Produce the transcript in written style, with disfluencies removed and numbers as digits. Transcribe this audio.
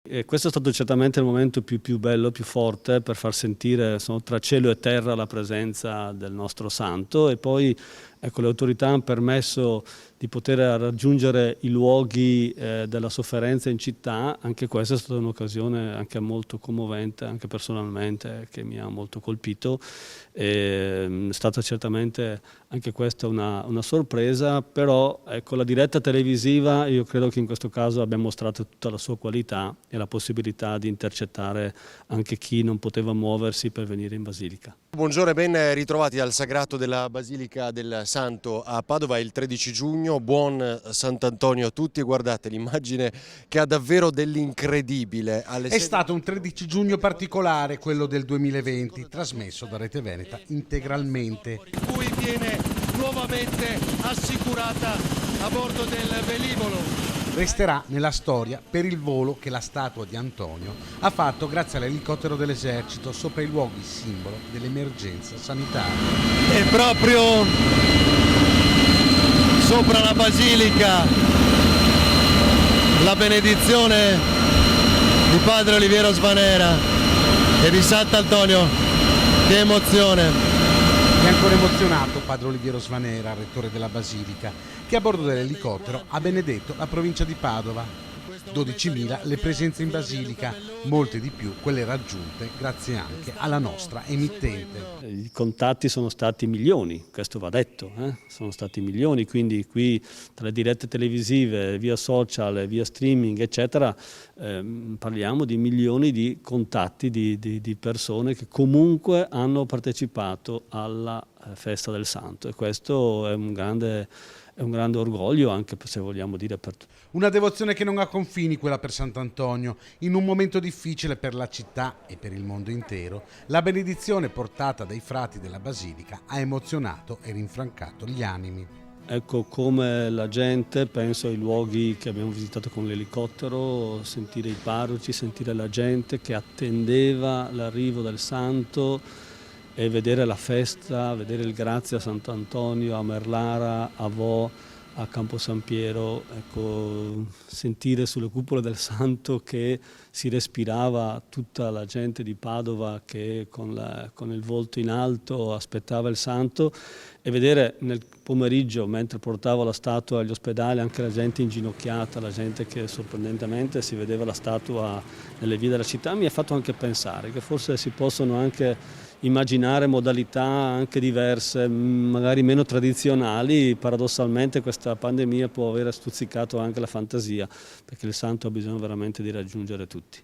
E questo è stato certamente il momento più bello, più forte per far sentire tra cielo e terra la presenza del nostro santo, e poi ecco, le autorità hanno permesso di poter raggiungere i luoghi della sofferenza in città. Anche questa è stata un'occasione anche molto commovente, anche personalmente, che mi ha molto colpito. È stata certamente anche questa una sorpresa, però ecco, la diretta televisiva io credo che in questo caso abbia mostrato tutta la sua qualità e la possibilità di intercettare anche chi non poteva muoversi per venire in Basilica. Buongiorno e ben ritrovati al Sagrato della Basilica del Santo a Padova. Il 13 giugno, buon Sant'Antonio a tutti. Guardate l'immagine che ha davvero dell'incredibile. È stato un 13 giugno particolare, quello del 2020, trasmesso da Rete Veneta integralmente. In cui viene nuovamente assicurata a bordo del velivolo. Resterà nella storia per il volo che la statua di Antonio ha fatto grazie all'elicottero dell'esercito sopra i luoghi simbolo dell'emergenza sanitaria. E proprio sopra la Basilica la benedizione di Padre Oliviero Svanera e di Sant'Antonio. Che emozione! È ancora emozionato Padre Oliviero Svanera, rettore della Basilica, che a bordo dell'elicottero ha benedetto la provincia di Padova. 12.000 le presenze in Basilica, molte di più quelle raggiunte grazie anche alla nostra emittente. I contatti sono stati milioni, questo va detto, sono stati milioni, quindi qui tra le dirette televisive, via social, via streaming eccetera, parliamo di milioni di contatti di persone che comunque hanno partecipato alla festa del Santo, e questo è un grande orgoglio, anche se vogliamo dire per tutti. Una devozione che non ha confini, quella per Sant'Antonio. In un momento difficile per la città e per il mondo intero, la benedizione portata dai frati della Basilica ha emozionato e rinfrancato gli animi. Ecco, come la gente, penso ai luoghi che abbiamo visitato con l'elicottero, sentire i parroci, sentire la gente che attendeva l'arrivo del Santo e vedere la festa, vedere il grazie a Sant'Antonio, a Merlara, a Vo, a Campo San Piero, ecco, sentire sulle cupole del Santo che si respirava tutta la gente di Padova che con il volto in alto aspettava il Santo, e vedere nel pomeriggio, mentre portavo la statua agli ospedali, anche la gente inginocchiata, la gente che sorprendentemente si vedeva la statua nelle vie della città, mi ha fatto anche pensare che forse si possono anche immaginare modalità anche diverse, magari meno tradizionali. Paradossalmente questa pandemia può aver stuzzicato anche la fantasia, perché il Santo ha bisogno veramente di raggiungere tutti.